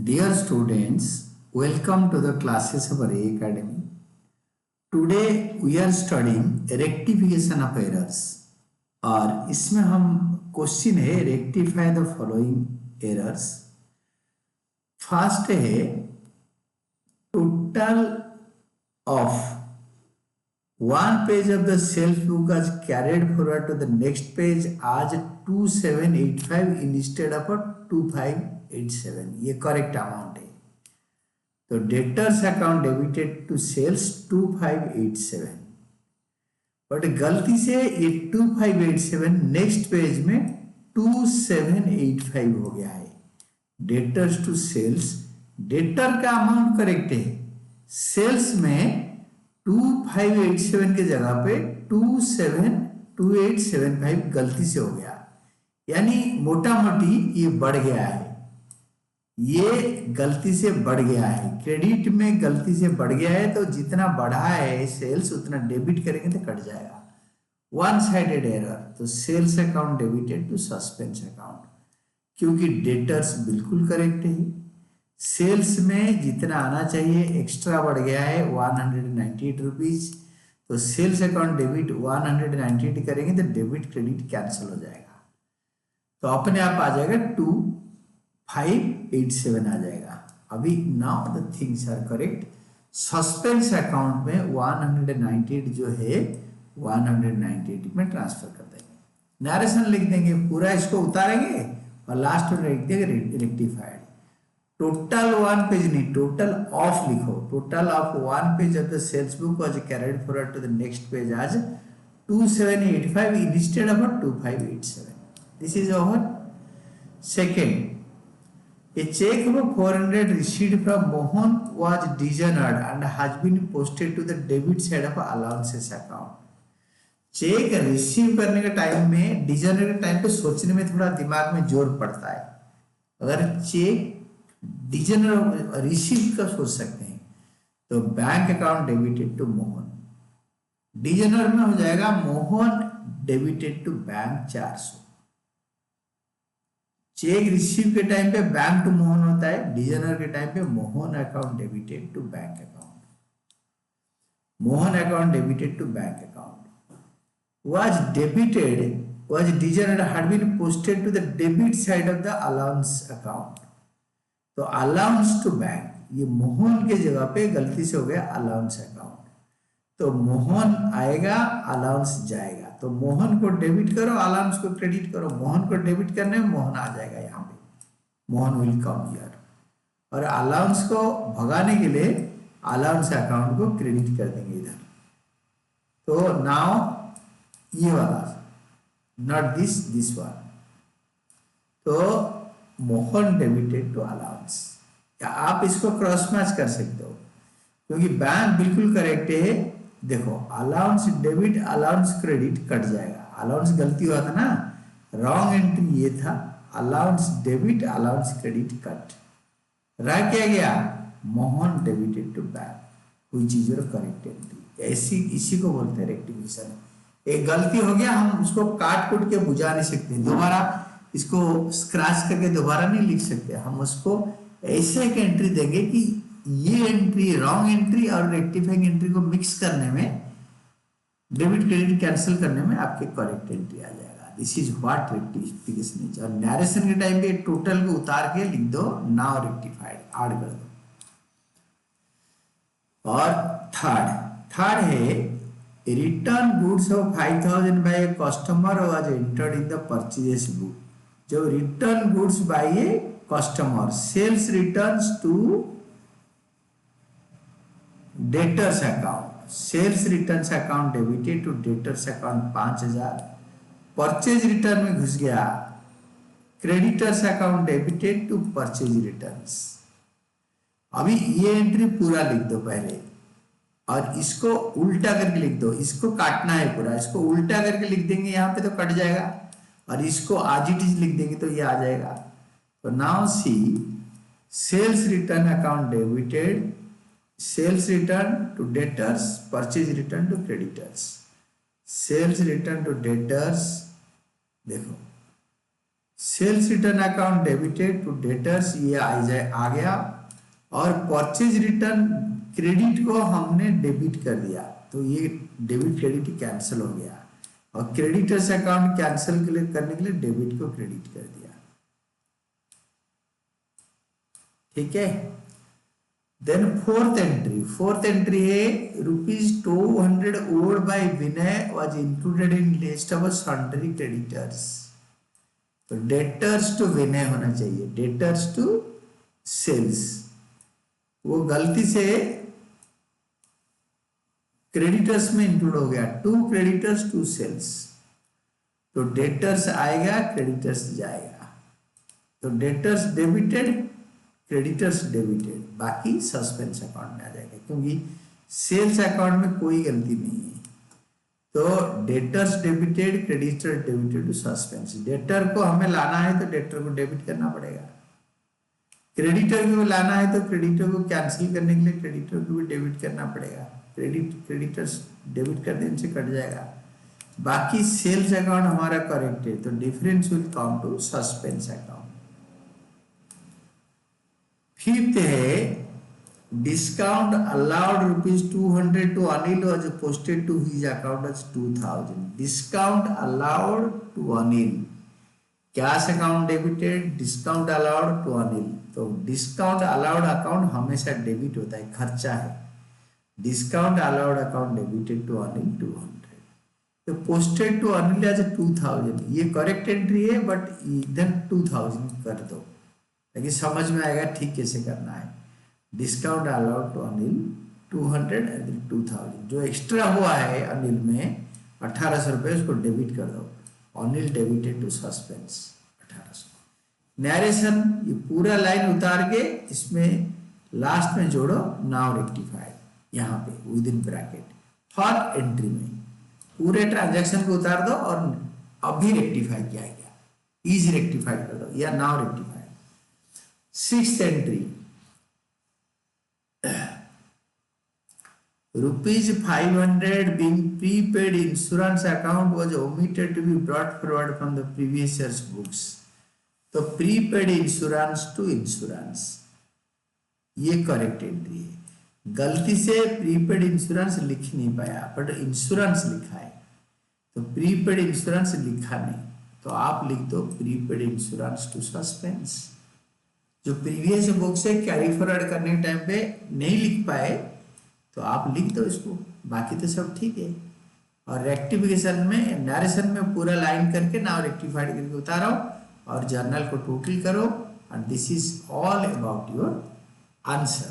Dear students, welcome to the classes of Array Academy. Today we are studying rectification of errors और इसमें हम question है rectify the following errors. First है total of one page of the sales book is carried forward to the next page as 2785 instead of 2587। ये correct amount है। तो debtors account debited to sales 2587, but गलती से ये 2587 next page में 2785 हो गया है। डेटर्स टू सेल्स, डेटर का अमाउंट करेक्ट है, सेल्स में 2587 के जगह पे 272875 गलती से हो गया, यानी मोटा मोटी ये बढ़ गया है। ये गलती से बढ़ गया है, क्रेडिट में गलती से बढ़ गया है, तो जितना बढ़ा है सेल्स उतना डेबिट करेंगे तो कट जाएगा। वन साइडेड एरर, तो sales account debited to suspense account, क्योंकि डेटर्स बिल्कुल करेक्ट है। सेल्स में जितना आना चाहिए एक्स्ट्रा बढ़ गया है 198 रुपीज, तो सेल्स अकाउंट डेबिट 198 करेंगे तो डेबिट क्रेडिट कैंसिल हो जाएगा, तो अपने आप आ जाएगा 2587 आ जाएगा। अभी now the things are correct. Suspense account में 198 जो है 198 में ट्रांसफर कर देंगे, नरेशन लिख देंगे, पूरा इसको उतारेंगे और लास्ट में लिख देंगे रेक्टिफाइड। टोटल वन पेज नहीं, टोटल ऑफ लिखो, total of one page of the sales book was carried forward to the next page आज 2785 instead of 2587। This is over. Second, a check of 400 received from Mohan was dishonored and has been posted to the debit side of allowances account। Check receive करने के time में, designer के time पे सोचने में थोड़ा दिमाग में जोर पड़ता है। अगर चेक डिजनर रिसीव का सोच सकते हैं तो bank account debited to Mohan, dishonour में हो जाएगा Mohan debited to bank 400। Cheque receive के टाइम पे बैंक टू मोहन होता है, डिजनर के टाइम पे Mohan account debited to bank account, Mohan account debited to bank account. was dishonored had been posted to the debit side of the allowance account। तो allowance to bank, ये मोहन के जगह पे गलती से हो गया अलाउंस अकाउंट, तो मोहन आएगा अलाउंस जाएगा, तो मोहन को डेबिट करो अलाउंस को क्रेडिट करो, मोहन को डेबिट करने में मोहन आ जाएगा, यहाँ पे मोहन विल कम हियर, और अलाउंस को भगाने के लिए अलाउंस अकाउंट को क्रेडिट कर देंगे इधर। तो नाउ ये वाला, नॉट दिस वन, तो मोहन डेबिटेड टू अलाउंस, या आप इसको क्रॉस मैच कर सकते हो क्योंकि बैंक बिल्कुल करेक्ट है। देखो allowance debit allowance credit cut जाएगा, अलाउंस गलती हुआ था ना, रॉन्ग एंट्री ये था, allowance debit allowance credit cut, रह क्या गया Mohan debited to bank, which is your correct entry. ऐसी इसी को बोलते हैं रेक्टिफिकेशन। एक गलती हो गया, हम उसको काट कुट के बुझा नहीं सकते, दोबारा इसको स्क्रैच करके दोबारा नहीं लिख सकते, हम उसको ऐसे एक एंट्री देंगे कि ये एंट्री रॉन्ग एंट्री और रेक्टिफाइंग एंट्री को मिक्स करने में, डेबिट क्रेडिट कैंसिल करने में आपके करेक्ट एंट्री आ जाएगा। This is what rectification is. और नरेशन के टाइम पे टोटल को उतार के लिख दो नाउ रेक्टिफाइड, ऐड कर दो। और थर्ड है return goods of 5000 by a customer was entered in the purchase book. जो return goods by a customer, sales returns to debtors account, sales returns account debited to debtors account 5000, purchase return में घुस गया, creditors account debited to purchase returns. अभी ये entry पूरा लिख दो पहले और इसको उल्टा करके लिख दो, इसको काटना है पूरा, इसको उल्टा करके लिख देंगे यहाँ पे तो कट जाएगा, और इसको आज इट इज लिख देंगे तो ये आ जाएगा। तो now see sales return account debited, sales return to debtors, purchase return to creditors, sales return to debtors, देखो sales return account debited to debtors, ये आ गया। और परचेज रिटर्न क्रेडिट को हमने डेबिट कर दिया, तो ये डेबिट क्रेडिट कैंसिल हो गया। और क्रेडिटर्स अकाउंट कैंसिल करने के लिए डेबिट को क्रेडिट कर दिया। ठीक है। देन फोर्थ एंट्री है ₹200 owed by Vinay was included in list of sundry creditors. तो डेटर्स टू विनय होना चाहिए, डेटर्स टू सेल्स, वो गलती से क्रेडिटर्स में इंक्लूड हो गया। टू क्रेडिटर्स टू सेल्स, तो डेटर्स आएगा, क्रेडिटर्स जाएगा। तो डेटर्स डेबिटेड, क्रेडिटर्स डेबिटेड, बाकी सस्पेंस अकाउंट में आ जाएगा, क्योंकि सेल्स अकाउंट में कोई गलती नहीं है। तो debtors debited, creditor debited to suspense. Debtor को हमें लाना है तो डेटर को डेबिट करना पड़ेगा, क्रेडिटर को लाना है तो क्रेडिटर को कैंसिल करने के लिए क्रेडिटर को भी डेबिट करना पड़ेगा। क्रेडिटर्स डेबिट कर देने से कट जाएगा। बाकी सेल्स अकाउंट हमारा करेक्ट है, तो difference will come to suspense account. Fifth है discount allowed ₹200 to Anil was posted to his account as 2000. Discount allowed to Anil, cash account debited, discount allowed to Anil. तो discount allowed account हमेशा debit होता है, खर्चा है। Discount allowed account debited to Anil 200, तो posted to Anil as 2000, ये correct entry है, but इधर 2000 कर दो ताकि समझ में आएगा ठीक कैसे करना है। Discount allowed to Anil 200 and 2000, जो एक्स्ट्रा हुआ है अनिल में 1800 रुपये, उसको डेबिट कर दो। Anil debited to suspense 1800। Narration, ये पूरा लाइन उतार के इसमें लास्ट में जोड़ो नाउ रेक्टिफाइड, यहाँ पे with in bracket. For entry में पूरे ट्रांजैक्शन को उतार दो और अभी रेक्टिफाई किया गया, इज रेक्टिफाइड कर दो या now rectified. Sixth entry ₹500 being prepaid insurance account was omitted to be brought forward from the previous year's books. तो प्रीपेड इंश्योरेंस टू इंश्योरेंस, ये करेक्ट एंट्री है। गलती से प्रीपेड इंश्योरेंस लिख नहीं पाया, बट इंश्योरेंस लिखा है, तो प्रीपेड इंश्योरेंस लिखा नहीं, तो आप लिख दो प्रीपेड इंश्योरेंस टू सस्पेंस। जो प्रीवियस बुक से कैरी फॉरवर्ड करने के टाइम पे नहीं लिख पाए तो आप लिख दो इसको, बाकी तो सब ठीक है। और रेक्टिफिकेशन में नरेशन में पूरा लाइन करके नाउ रेक्टिफाइड करके उतारो और जर्नल को टोटल करो, and this is all about your answer.